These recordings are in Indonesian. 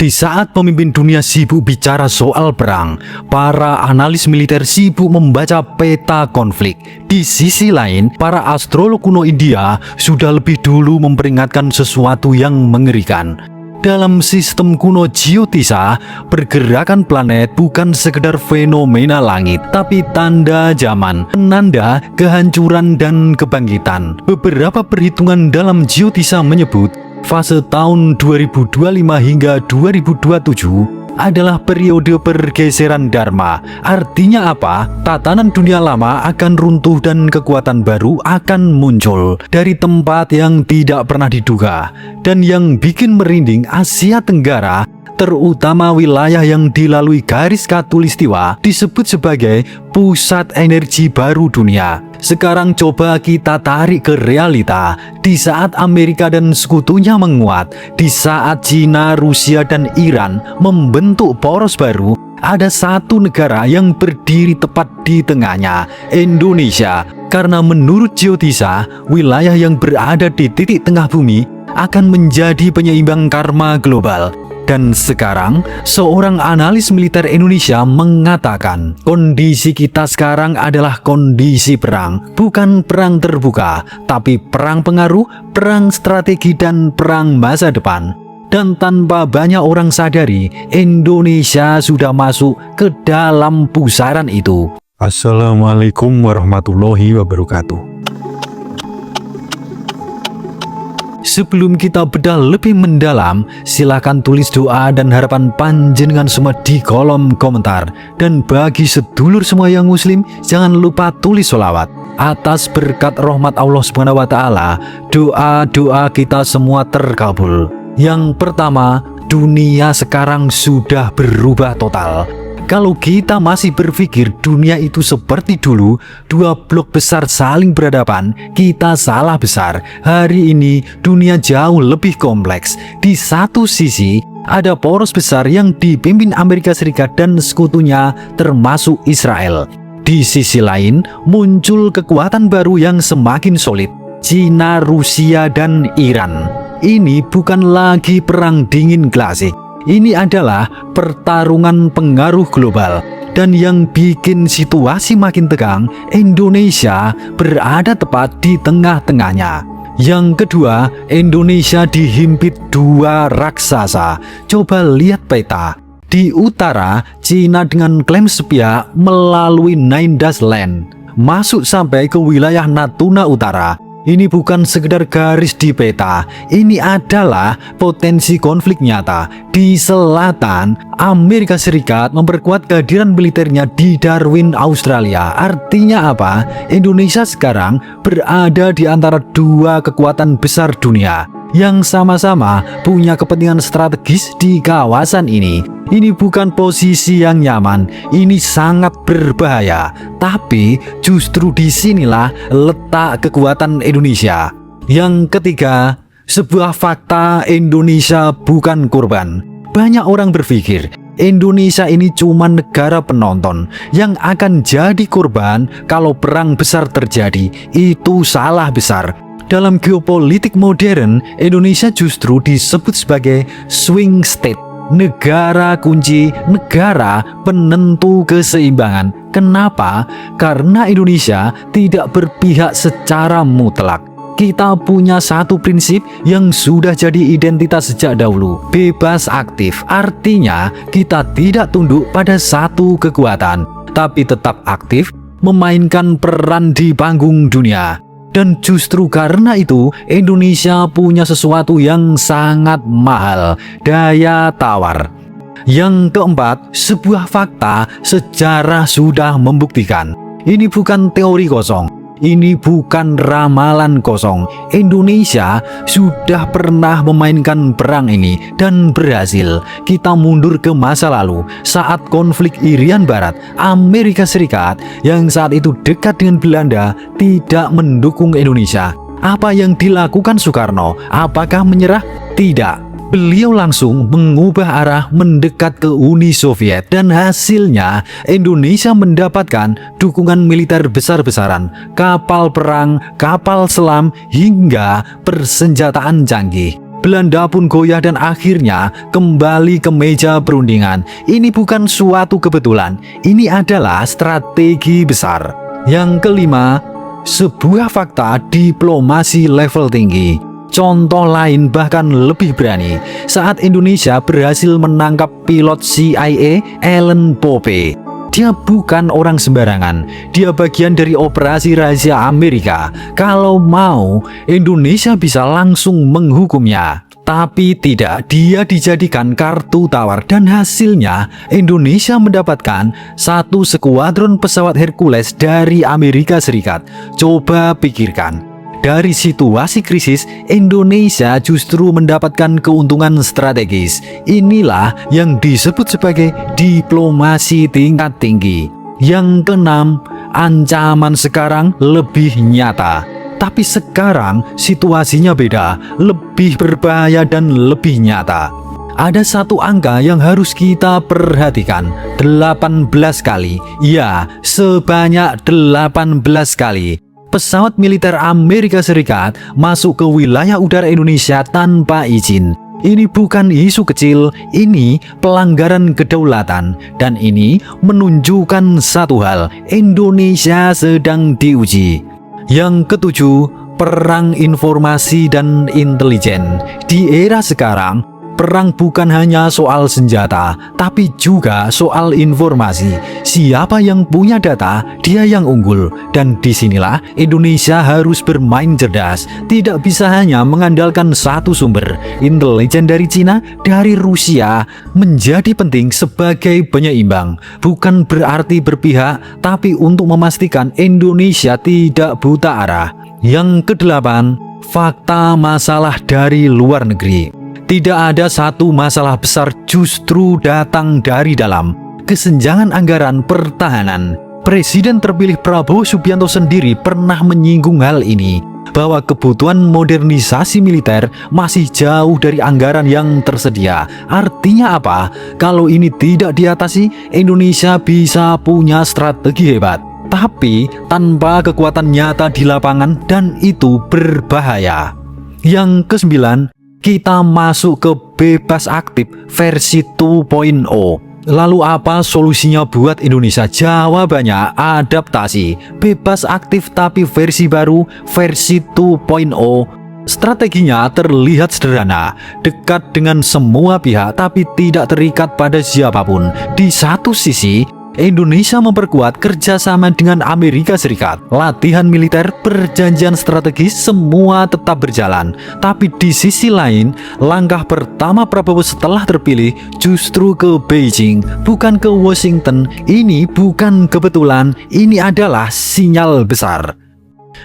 Di saat pemimpin dunia sibuk bicara soal perang, para analis militer sibuk membaca peta konflik. Di sisi lain, para astrolog kuno India sudah lebih dulu memperingatkan sesuatu yang mengerikan. Dalam sistem kuno Jyotisa, pergerakan planet bukan sekedar fenomena langit, tapi tanda zaman, penanda kehancuran dan kebangkitan. Beberapa perhitungan dalam Jyotisa menyebut fase tahun 2025 hingga 2027 adalah periode pergeseran Dharma. Artinya apa? Tatanan dunia lama akan runtuh dan kekuatan baru akan muncul dari tempat yang tidak pernah diduga. Dan yang bikin merinding, Asia Tenggara, terutama wilayah yang dilalui garis khatulistiwa, disebut sebagai pusat energi baru dunia. Sekarang coba kita tarik ke realita. Di saat Amerika dan sekutunya menguat, di saat Cina, Rusia, dan Iran membentuk poros baru, ada satu negara yang berdiri tepat di tengahnya, Indonesia. Karena menurut Jyotisa, wilayah yang berada di titik tengah bumi akan menjadi penyeimbang karma global. Dan sekarang, seorang analis militer Indonesia mengatakan, kondisi kita sekarang adalah kondisi perang. Bukan perang terbuka, tapi perang pengaruh, perang strategi, dan perang masa depan. Dan tanpa banyak orang sadari, Indonesia sudah masuk ke dalam pusaran itu. Assalamualaikum warahmatullahi wabarakatuh. Sebelum kita bedah lebih mendalam, silakan tulis doa dan harapan panjenengan semua di kolom komentar. Dan bagi sedulur semua yang muslim, jangan lupa tulis sholawat. Atas berkat rahmat Allah SWT, doa-doa kita semua terkabul. Yang pertama, dunia sekarang sudah berubah total. Kalau kita masih berpikir dunia itu seperti dulu, dua blok besar saling berhadapan, kita salah besar. Hari ini dunia jauh lebih kompleks. Di satu sisi, ada poros besar yang dipimpin Amerika Serikat dan sekutunya termasuk Israel. Di sisi lain, muncul kekuatan baru yang semakin solid, Cina, Rusia, dan Iran. Ini bukan lagi perang dingin klasik. Ini adalah pertarungan pengaruh global. Dan yang bikin situasi makin tegang, Indonesia berada tepat di tengah-tengahnya. Yang kedua, Indonesia dihimpit dua raksasa. Coba lihat peta. Di utara, Cina dengan klaim sepihak melalui Nine Dash Land masuk sampai ke wilayah Natuna Utara. Ini bukan sekedar garis di peta, ini adalah potensi konflik nyata. Di selatan, Amerika Serikat memperkuat kehadiran militernya di Darwin, Australia. Artinya apa? Indonesia sekarang berada di antara dua kekuatan besar dunia yang sama-sama punya kepentingan strategis di kawasan ini. Ini bukan posisi yang nyaman, ini sangat berbahaya. Tapi justru disinilah letak kekuatan Indonesia. Yang ketiga, sebuah fakta, Indonesia bukan korban. Banyak orang berpikir Indonesia ini cuma negara penonton yang akan jadi korban kalau perang besar terjadi. Itu salah besar. Dalam geopolitik modern, Indonesia justru disebut sebagai swing state. Negara kunci, negara penentu keseimbangan. Kenapa? Karena Indonesia tidak berpihak secara mutlak. Kita punya satu prinsip yang sudah jadi identitas sejak dahulu, bebas aktif. Artinya kita tidak tunduk pada satu kekuatan, tapi tetap aktif memainkan peran di panggung dunia. Dan justru karena itu, Indonesia punya sesuatu yang sangat mahal, daya tawar. Yang keempat, sebuah fakta sejarah sudah membuktikan. Ini bukan teori kosong, ini bukan ramalan kosong. Indonesia sudah pernah memainkan perang ini dan berhasil. Kita mundur ke masa lalu, saat konflik Irian Barat, Amerika Serikat yang saat itu dekat dengan Belanda tidak mendukung Indonesia. Apa yang dilakukan Soekarno? Apakah menyerah? Tidak. Beliau langsung mengubah arah mendekat ke Uni Soviet dan hasilnya Indonesia mendapatkan dukungan militer besar-besaran, kapal perang, kapal selam, hingga persenjataan canggih. Belanda pun goyah dan akhirnya kembali ke meja perundingan. Ini bukan suatu kebetulan, ini adalah strategi besar. Yang kelima, sebuah fakta diplomasi level tinggi. Contoh lain bahkan lebih berani, saat Indonesia berhasil menangkap pilot CIA Ellen Pope. Dia bukan orang sembarangan, dia bagian dari operasi rahasia Amerika. Kalau mau, Indonesia bisa langsung menghukumnya. Tapi tidak, dia dijadikan kartu tawar dan hasilnya Indonesia mendapatkan satu skuadron pesawat Hercules dari Amerika Serikat. Coba pikirkan. Dari situasi krisis, Indonesia justru mendapatkan keuntungan strategis. Inilah yang disebut sebagai diplomasi tingkat tinggi. Yang keenam, ancaman sekarang lebih nyata. Tapi sekarang situasinya beda, lebih berbahaya dan lebih nyata. Ada satu angka yang harus kita perhatikan, 18 kali. Ya, sebanyak 18 kali. Pesawat militer Amerika Serikat masuk ke wilayah udara Indonesia tanpa izin. Ini bukan isu kecil, ini pelanggaran kedaulatan. Dan ini menunjukkan satu hal, Indonesia sedang diuji. Yang ketujuh, perang informasi dan intelijen. Di era sekarang, perang bukan hanya soal senjata, tapi juga soal informasi. Siapa yang punya data, dia yang unggul. Dan disinilah Indonesia harus bermain cerdas. Tidak bisa hanya mengandalkan satu sumber. Intelijen dari Cina, dari Rusia, menjadi penting sebagai penyeimbang. Bukan berarti berpihak, tapi untuk memastikan Indonesia tidak buta arah. Yang kedelapan, fakta masalah dari luar negeri. Tidak ada satu masalah besar justru datang dari dalam. Kesenjangan anggaran pertahanan. Presiden terpilih Prabowo Subianto sendiri pernah menyinggung hal ini, bahwa kebutuhan modernisasi militer masih jauh dari anggaran yang tersedia. Artinya apa? Kalau ini tidak diatasi, Indonesia bisa punya strategi hebat, tapi tanpa kekuatan nyata di lapangan, dan itu berbahaya. Yang kesembilan, kita masuk ke bebas aktif versi 2.0. Lalu apa solusinya buat Indonesia? Jawabannya adaptasi. Bebas aktif tapi versi baru, versi 2.0. Strateginya terlihat sederhana, dekat dengan semua pihak tapi tidak terikat pada siapapun. Di satu sisi, Indonesia memperkuat kerjasama dengan Amerika Serikat. Latihan militer, perjanjian strategis, semua tetap berjalan. Tapi di sisi lain, langkah pertama Prabowo setelah terpilih justru ke Beijing, bukan ke Washington. Ini bukan kebetulan, ini adalah sinyal besar.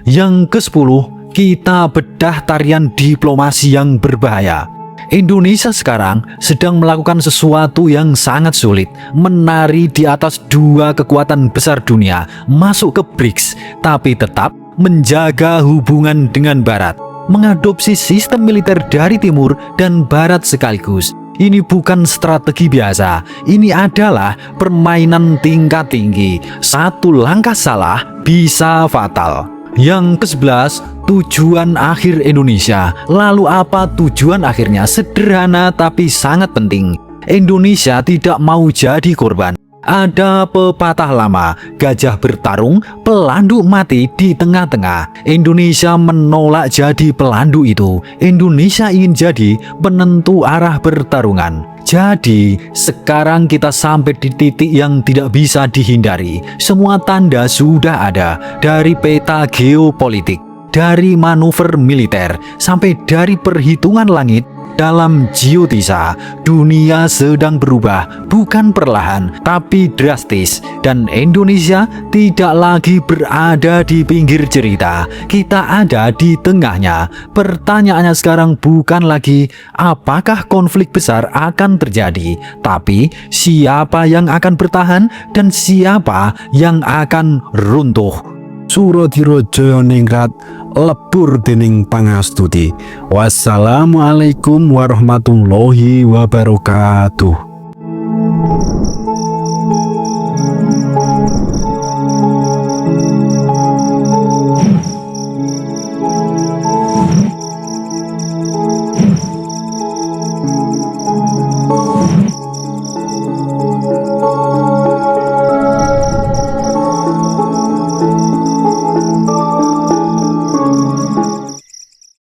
Yang ke-10, kita bedah tarian diplomasi yang berbahaya. Indonesia sekarang sedang melakukan sesuatu yang sangat sulit, menari di atas dua kekuatan besar dunia, masuk ke BRICS, tapi tetap menjaga hubungan dengan Barat, mengadopsi sistem militer dari Timur dan Barat sekaligus. Ini bukan strategi biasa, ini adalah permainan tingkat tinggi. Satu langkah salah bisa fatal. Yang ke-11, tujuan akhir Indonesia. Lalu apa tujuan akhirnya? Sederhana tapi sangat penting. Indonesia tidak mau jadi korban. Ada pepatah lama, gajah bertarung, pelandu mati di tengah-tengah. Indonesia menolak jadi pelandu itu. Indonesia ingin jadi penentu arah pertarungan. Jadi, sekarang kita sampai di titik yang tidak bisa dihindari. Semua tanda sudah ada, dari peta geopolitik, dari manuver militer, sampai dari perhitungan langit. Dalam geotisa, dunia sedang berubah, bukan perlahan, tapi drastis. Dan Indonesia tidak lagi berada di pinggir cerita, kita ada di tengahnya. Pertanyaannya sekarang bukan lagi apakah konflik besar akan terjadi, tapi siapa yang akan bertahan dan siapa yang akan runtuh. Suradira Jaya ningrat lebur dening pangastuti. Wassalamualaikum warahmatullahi wabarakatuh.